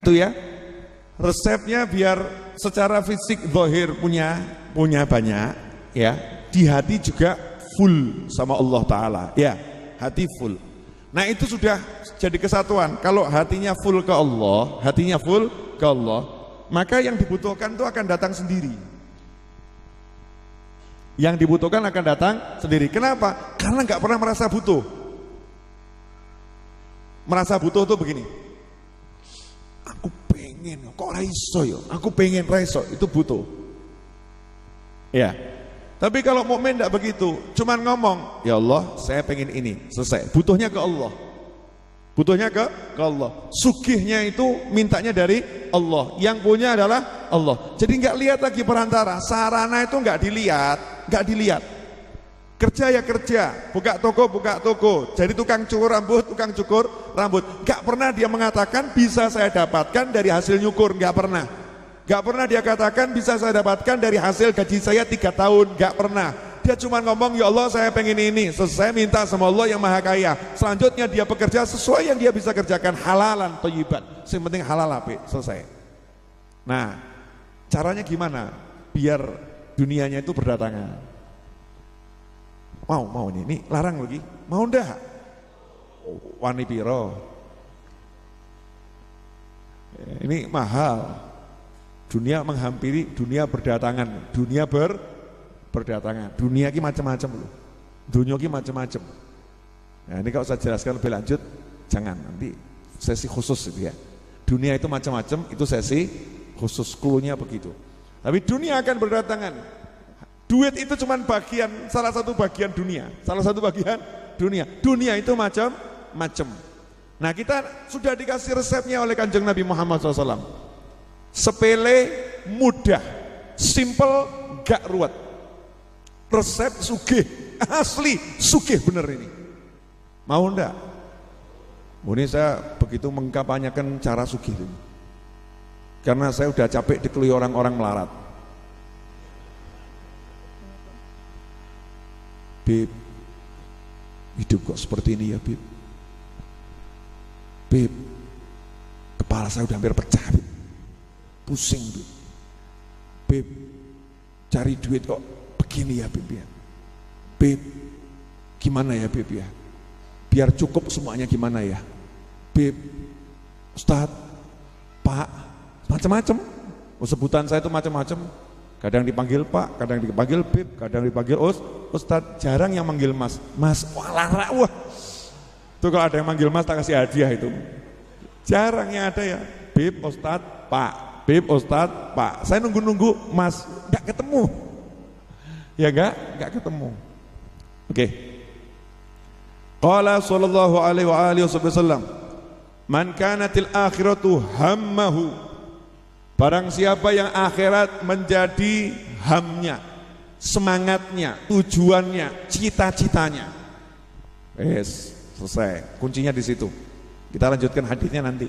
Itu ya, resepnya biar secara fisik zahir punya banyak ya, di hati juga full sama Allah Ta'ala ya, hati full. Nah itu sudah jadi kesatuan. Kalau hatinya full ke Allah, maka yang dibutuhkan itu akan datang sendiri. Yang dibutuhkan akan datang sendiri. Kenapa? Karena nggak pernah merasa butuh. Merasa butuh tuh begini, aku pengen, kok raiso ya? Aku pengen raiso, itu butuh. Ya. Tapi kalau mukmin tidak begitu, cuman ngomong, ya Allah, saya pengen ini, selesai. Butuhnya ke Allah. Butuhnya ke Allah. Sugihnya itu mintanya dari Allah. Yang punya adalah Allah. Jadi nggak lihat lagi perantara. Sarana itu nggak dilihat. Kerja ya kerja, buka toko. Jadi tukang cukur rambut. Gak pernah dia mengatakan bisa saya dapatkan dari hasil nyukur, gak pernah. Gak pernah dia katakan bisa saya dapatkan dari hasil gaji saya 3 tahun, gak pernah. Dia cuma ngomong, ya Allah saya pengen ini, selesai minta sama Allah yang maha kaya. Selanjutnya dia bekerja sesuai yang dia bisa kerjakan, halalan, thayyiban. Yang penting halal apik, selesai. Nah, caranya gimana? Biar dunianya itu berdatangan. Mau ini larang lagi, mau ndak? Wani piro? Ini mahal. Dunia menghampiri, dunia berdatangan, berdatangan. Dunia ini macam-macam loh. Dunia ini macam-macam. Nah, ini kalau saya jelaskan lebih lanjut, jangan, nanti sesi khusus itu ya. Dunia itu macam-macam, itu sesi khusus, cluenya begitu. Tapi dunia akan berdatangan. Duit itu cuma salah satu bagian dunia. Dunia itu macam-macam. Nah kita sudah dikasih resepnya oleh Kanjeng Nabi Muhammad SAW. Sepele, mudah, simple, gak ruwet. Resep sugih, asli sugih bener ini. Mau ndak? Ini saya begitu mengkampanyekan cara sugih ini. Karena saya udah capek dikelilingi orang-orang melarat. Beb, hidup kok seperti ini ya Beb. Beb, kepala saya udah hampir pecah Beb. Pusing Beb. Beb, cari duit kok begini ya Beb ya. Beb, gimana ya Beb ya? Biar cukup semuanya gimana ya? Beb, Ustadz, Pak, macam-macam. Sebutan saya itu macam-macam. Kadang dipanggil Pak, kadang dipanggil Beb, kadang dipanggil Ustadz. Jarang yang manggil Mas. Wah. Tuh kalau ada yang manggil Mas tak kasih hadiah itu. Jarang yang ada ya. Beb, Ustadz, Pak. Beb, Ustadz, Pak. Saya nunggu-nunggu Mas, nggak ketemu. Ya nggak ketemu. Oke. Qala sallallahu alaihi wasallam, man kanatil akhiratu hammahu. Barang siapa yang akhirat menjadi hamnya, semangatnya, tujuannya, cita-citanya. Selesai. Kuncinya di situ. Kita lanjutkan hadisnya nanti.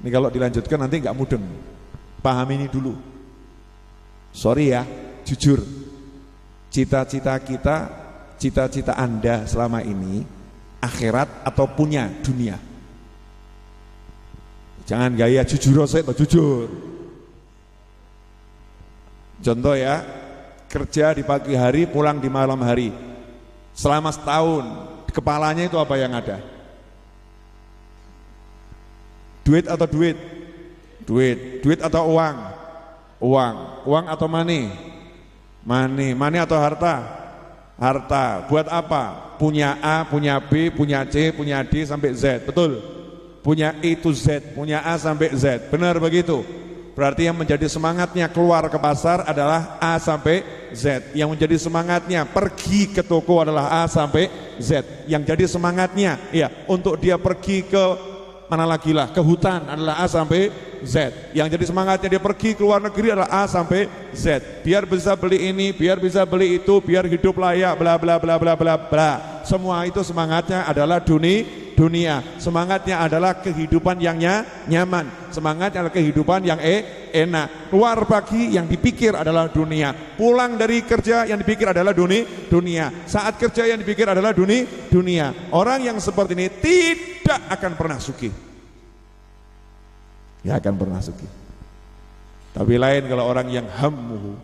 Ini kalau dilanjutkan nanti nggak mudeng. Paham ini dulu. Sorry ya, jujur. Cita-cita kita, cita-cita Anda selama ini akhirat atau punya dunia? Jangan gaya jujur atau jujur. Contoh ya, kerja di pagi hari, pulang di malam hari. Selama setahun, di kepalanya itu apa yang ada? Duit atau duit? Duit atau uang? Uang atau money? Money atau harta? Harta. Buat apa? Punya A, punya B, punya C, punya D sampai Z, betul? Punya E to Z, punya A sampai Z, benar begitu? Berarti yang menjadi semangatnya keluar ke pasar adalah A sampai Z. Yang menjadi semangatnya pergi ke toko adalah A sampai Z. Yang jadi semangatnya ya untuk dia pergi ke mana lagi lah, ke hutan adalah A sampai Z. Yang jadi semangatnya dia pergi ke luar negeri adalah A sampai Z. Biar bisa beli ini, biar bisa beli itu, biar hidup layak, bla bla bla bla bla bla. Semua itu semangatnya adalah dunia. Semangatnya adalah kehidupan yang nyaman. Semangatnya adalah kehidupan yang enak. Keluar pagi yang dipikir adalah dunia. Pulang dari kerja yang dipikir adalah dunia. Saat kerja yang dipikir adalah dunia. Orang yang seperti ini tidak akan pernah sugih. ya akan pernah sugih. Tapi lain kalau orang yang hammuhu,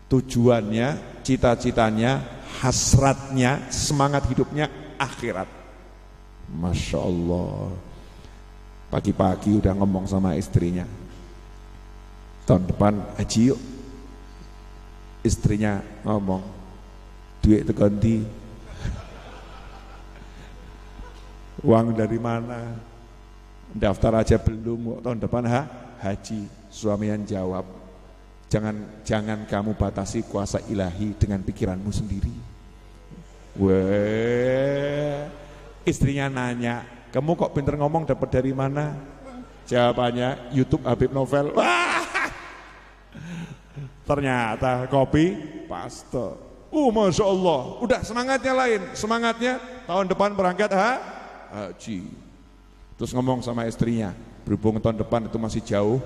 tujuannya, cita-citanya, hasratnya, semangat hidupnya akhirat. Masya Allah, pagi-pagi udah ngomong sama istrinya, tahun depan haji yuk. Istrinya ngomong, duit itu ganti, uang dari mana, daftar aja belum, tahun depan haji. Suami yang jawab, jangan kamu batasi kuasa ilahi dengan pikiranmu sendiri. Weh, istrinya nanya, kamu kok pinter ngomong, dapat dari mana? Jawabannya, YouTube Habib Novel. Wah, ternyata copy paste. Masya Allah, udah semangatnya lain, semangatnya tahun depan berangkat haji. Terus ngomong sama istrinya, berhubung tahun depan itu masih jauh,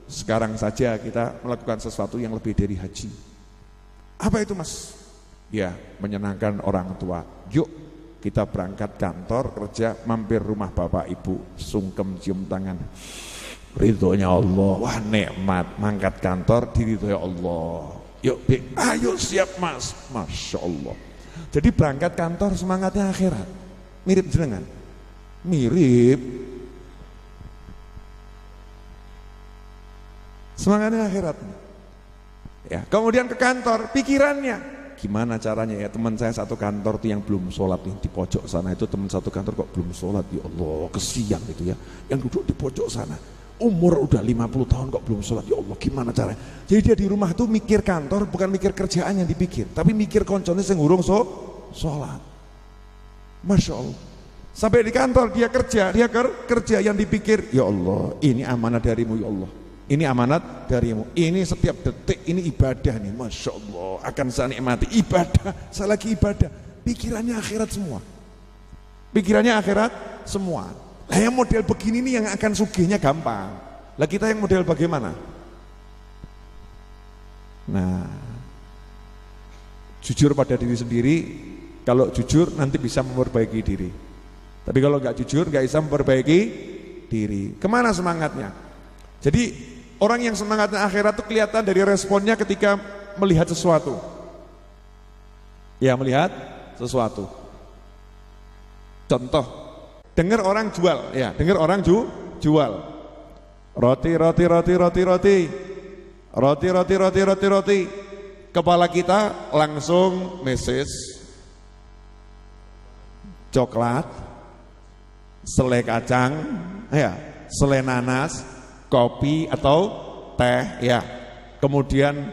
sekarang saja kita melakukan sesuatu yang lebih dari haji. Apa itu mas? Ya, menyenangkan orang tua. Yuk kita berangkat kantor, kerja, mampir rumah bapak ibu, sungkem cium tangan, ridhonya Allah. Wah nikmat, mangkat kantor diridhoi Allah. Yuk ayo siap mas. Masya Allah. Jadi berangkat kantor semangatnya akhirat. Mirip jenengan? Mirip. Semangatnya akhirat. Ya, kemudian ke kantor, pikirannya gimana caranya ya, teman saya satu kantor tuh yang belum sholat nih, di pojok sana itu teman satu kantor kok belum sholat, ya Allah kesian itu ya, yang duduk di pojok sana umur udah 50 tahun kok belum sholat, ya Allah gimana caranya. Jadi dia di rumah tuh mikir kantor, bukan mikir kerjaan yang dipikir, tapi mikir koncone sing urung sholat. Masya Allah. Sampai di kantor dia kerja yang dipikir, ya Allah ini amanah darimu ya Allah, ini amanat darimu, ini setiap detik ini ibadah nih, Masya Allah akan saya nikmati ibadah, saya lagi ibadah, pikirannya akhirat semua, pikirannya akhirat semua. Nah yang model begini nih yang akan sugihnya gampang. Lah kita yang model bagaimana? Nah, jujur pada diri sendiri, kalau jujur nanti bisa memperbaiki diri. Tapi kalau nggak jujur nggak bisa memperbaiki diri. Kemana semangatnya? Jadi orang yang semangatnya akhirat itu kelihatan dari responnya ketika melihat sesuatu. Ya, melihat sesuatu. Contoh, dengar orang jual, ya, dengar orang jual. Roti. Kepala kita langsung message coklat, selai kacang, ya, selai nanas, kopi atau teh, ya. Kemudian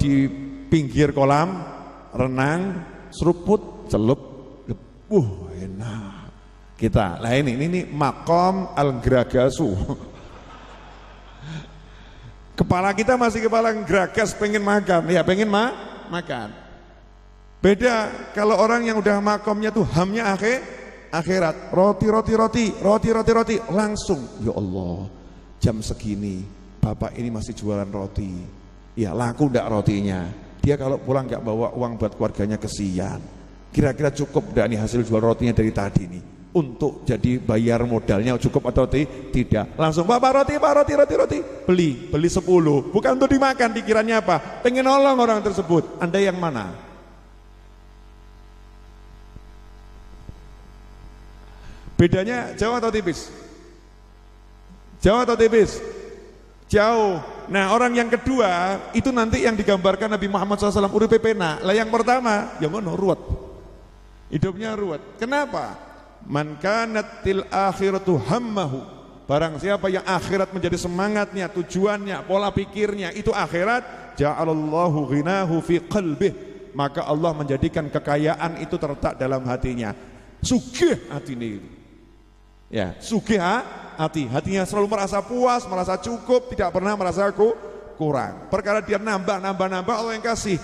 di pinggir kolam renang, seruput, celup, enak. Kita, lah ini makom al-gragasu. Kepala kita masih kepala geragas, pengen makan, ya pengen makan. Beda kalau orang yang udah makomnya tuh hamnya akhirat, roti, langsung, ya Allah, jam segini bapak ini masih jualan roti, ya laku ndak rotinya? Dia kalau pulang nggak bawa uang buat keluarganya kesian. Kira-kira cukup ndak nih hasil jual rotinya dari tadi nih untuk jadi bayar modalnya, cukup atau tidak? Langsung bapak roti, beli 10, bukan untuk dimakan, pikirannya apa? Pengen nolong orang tersebut. Anda yang mana? Bedanya jauh atau tipis? Jauh atau tipis? Jauh. Nah orang yang kedua itu nanti yang digambarkan Nabi Muhammad SAW uripe pena. Lah yang pertama yang ngono ruwet, hidupnya ruwet. Kenapa? Man kanatil akhiratu hammahu, barang siapa yang akhirat menjadi semangatnya, tujuannya, pola pikirnya itu akhirat, ja'alallahu ghinahu fi qalbih, maka Allah menjadikan kekayaan itu terletak dalam hatinya. Sugih hatinya itu. Ya, sugih hatinya selalu merasa puas, merasa cukup, tidak pernah merasa kurang. Perkara dia nambah Allah yang kasih.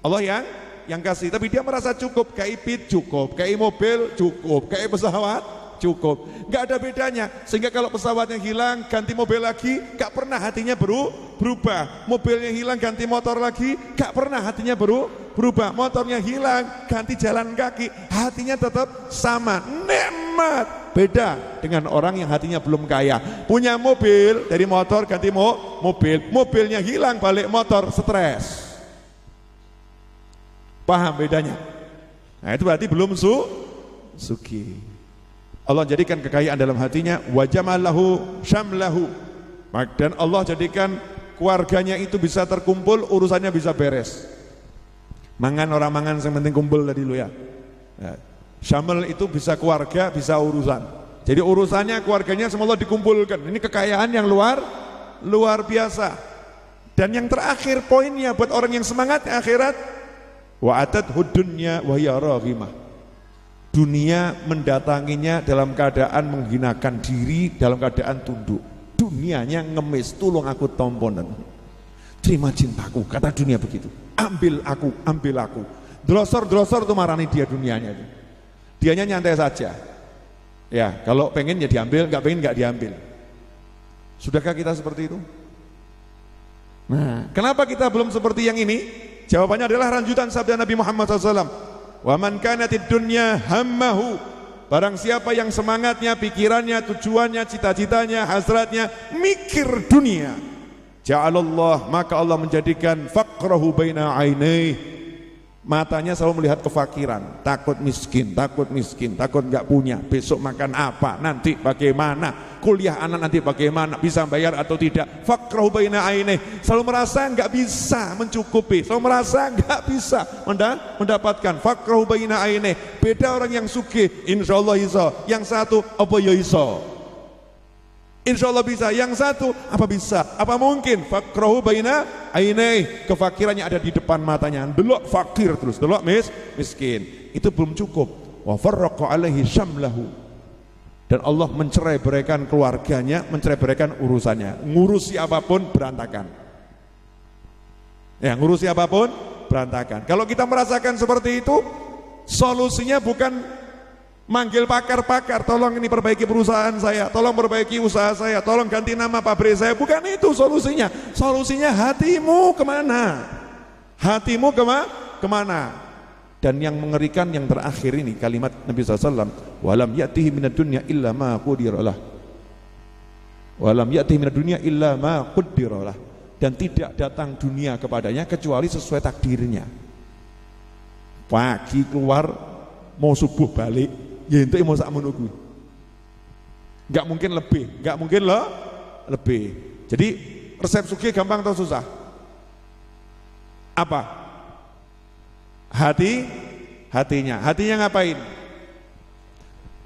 Allah yang kasih, tapi dia merasa cukup. Kayak pit cukup, kayak mobil cukup, kayak pesawat cukup. Enggak ada bedanya. Sehingga kalau pesawatnya hilang ganti mobil lagi, enggak pernah hatinya berubah. Mobilnya hilang ganti motor lagi, enggak pernah hatinya berubah. Motornya hilang ganti jalan kaki, hatinya tetap sama. Nikmat. beda dengan orang yang hatinya belum kaya. Punya mobil, dari motor ganti mobil, mobilnya hilang balik motor, stres. Paham bedanya? Nah itu berarti belum sugih. Allah jadikan kekayaan dalam hatinya, wa jamalahu syamlahu, dan Allah jadikan keluarganya itu bisa terkumpul, urusannya bisa beres. Mangan orang mangan yang penting kumpul tadi lu ya. Syamel itu bisa keluarga, bisa urusan. Jadi urusannya keluarganya semua dikumpulkan. Ini kekayaan yang luar biasa. Dan yang terakhir poinnya buat orang yang semangat akhirat, wa atadhud dunya wa hiya raghimah. Dunia mendatanginya dalam keadaan menghinakan diri, dalam keadaan tunduk. Dunianya ngemis, tolong aku tomponan. Terima cintaku, kata dunia begitu. Ambil aku. Drosor tuh marani dia dunianya itu. Dianya nyantai saja. Ya, kalau pengen ya diambil, nggak pengen nggak diambil. Sudahkah kita seperti itu? Nah, kenapa kita belum seperti yang ini? Jawabannya adalah lanjutan sabda Nabi Muhammad SAW. Wa man kanatid dunya hammahu. Barang siapa yang semangatnya, pikirannya, tujuannya, cita-citanya, hasratnya mikir dunia, ja'alallah, maka Allah menjadikan faqrahu baina ainaihi. Matanya selalu melihat kefakiran, takut miskin, takut nggak punya, besok makan apa, nanti bagaimana, kuliah anak nanti bagaimana, bisa bayar atau tidak. Faqrahu baina ainaihi, selalu merasa nggak bisa mencukupi, selalu merasa nggak bisa mendapatkan. Faqrahu baina ainaihi. Beda orang yang sugih, insyaallah iso, yang satu apa ya iso, insyaallah bisa, yang satu apa bisa, apa mungkin. Faqrahu baina ainaihi, kefakirannya ada di depan matanya, delok fakir terus, delok miskin, itu belum cukup. Wa farraqa alaihi syamlahu, dan Allah mencerai-beraikan keluarganya, mencerai-beraikan urusannya, ngurusi apapun berantakan. Ya, ngurusi apapun berantakan. Kalau kita merasakan seperti itu, solusinya bukan manggil pakar-pakar, tolong ini perbaiki perusahaan saya, tolong perbaiki usaha saya, tolong ganti nama pabrik saya. Bukan itu solusinya. Solusinya hatimu kemana? Hatimu kemana? Dan yang mengerikan yang terakhir ini kalimat Nabi SAW, walam ya'tihi minad dunya illa ma qudiralah. Walam ya'tihi minad dunya illa ma qudiralah. Dan tidak datang dunia kepadanya kecuali sesuai takdirnya. Pagi keluar, mau subuh balik, ya itu mau sak menunggu. Enggak mungkin lebih. Jadi resep sugih gampang atau susah? Apa? Hatinya ngapain?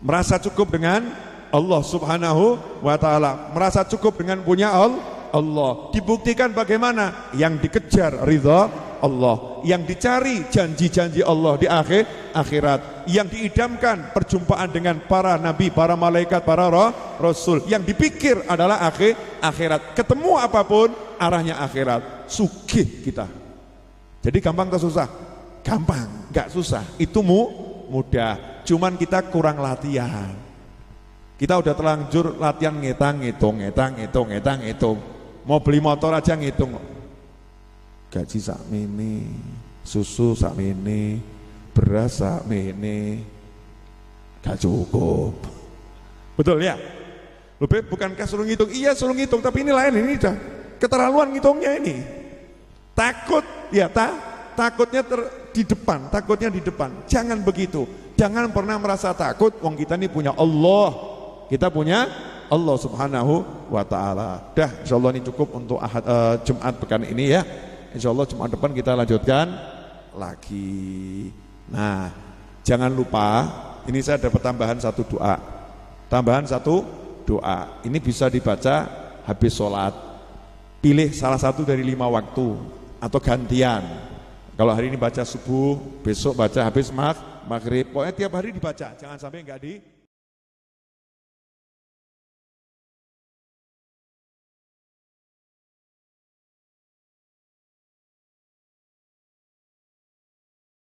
Merasa cukup dengan Allah Subhanahu wa ta'ala, merasa cukup dengan punya Allah. Dibuktikan bagaimana? Yang dikejar ridha Allah, yang dicari janji-janji Allah di akhirat, yang diidamkan perjumpaan dengan para nabi, para malaikat, para rasul, yang dipikir adalah akhirat. Ketemu apapun arahnya akhirat. Sugih kita. Jadi gampang atau susah? Gampang, gak susah. Itu mudah. Cuman kita kurang latihan. Kita udah terlanjur latihan ngitung. Mau beli motor aja ngitung. Gaji sakmene, susu sakmene, beras sakmene, gak cukup. Betul ya? Bukankah suruh ngitung? Iya suruh ngitung, tapi ini lain, ini dah keterlaluan ngitungnya ini. Takut ya, takutnya di depan. Jangan begitu. Jangan pernah merasa takut. Wong kita ini punya Allah. Kita punya Allah Subhanahu wa ta'ala. Dah, insyaallah ini cukup untuk Jumat pekan ini ya. Insyaallah Jumat depan kita lanjutkan lagi. Nah, jangan lupa, ini saya dapat tambahan satu doa. Ini bisa dibaca habis sholat. Pilih salah satu dari 5 waktu atau gantian. Kalau hari ini baca subuh, besok baca habis maghrib. Pokoknya tiap hari dibaca, jangan sampai enggak